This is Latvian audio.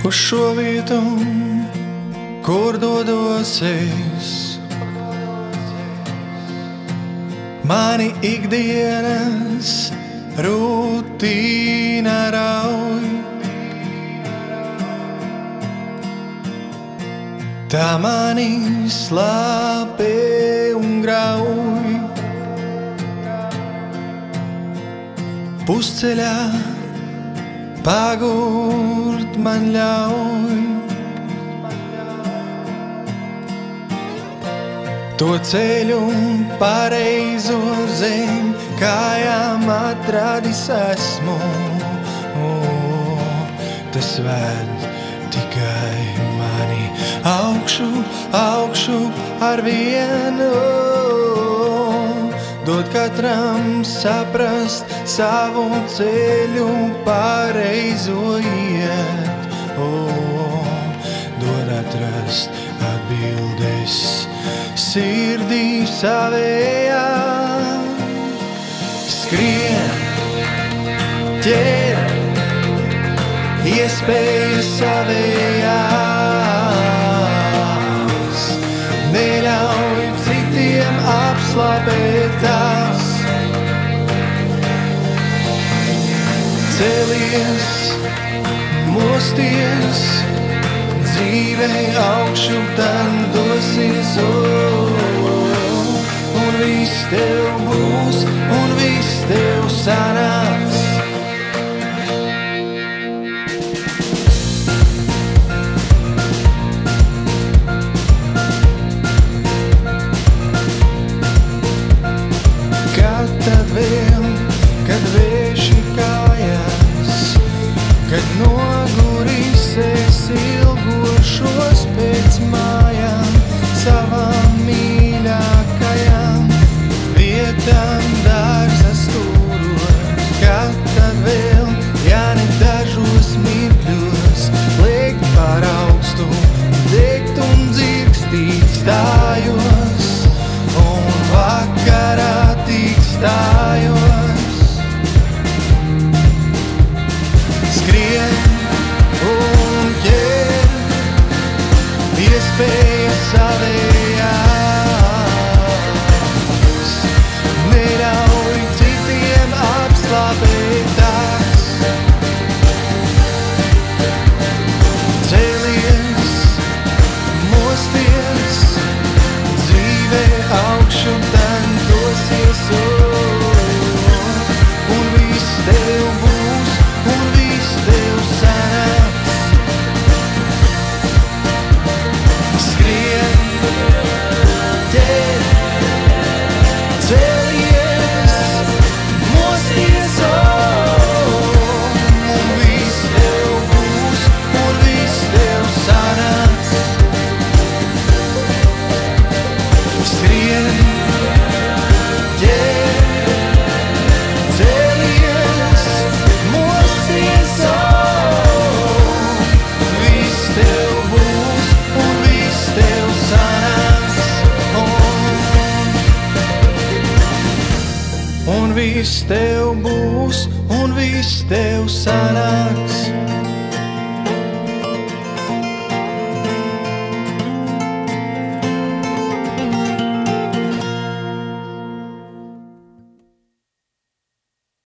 uz šo vietu, kur dodos es. Mani ikdienas rutīna rauj, tā mani slāpē un grauj. Pusceļā pagurt man ļauj, to ceļu pareizo zem kājām atradis esmu. Tas ved tikai mani augšu, augšu ar vienu. Dod katram saprast savu ceļu pareizo iet. Dod atrast atbildes sirdī savējā. Skrien, ķer, iespējas savējās. Neļauj citiem apslāpēt tās. Celies, mosties, dzīvei augšu tam dosies. Un viss tev būs, un viss tev sanāks. Tad vēl, kad vēši kājas, kad noguris es ilgošos pēc mājām, savām mīļākajām vietām dārza stūros. Kad tad vēl, ja ne dažos mirkļos, liekt par augstu, degt un dzirkstīt stājos, un vakarā stājos. Skrien un ķer, iespējas savējās. Neļauj citiem apslāpēt tās. Celies, mosties, dzīvē augšu tam dosies. Un viss tev būs, un viss tev sanāks.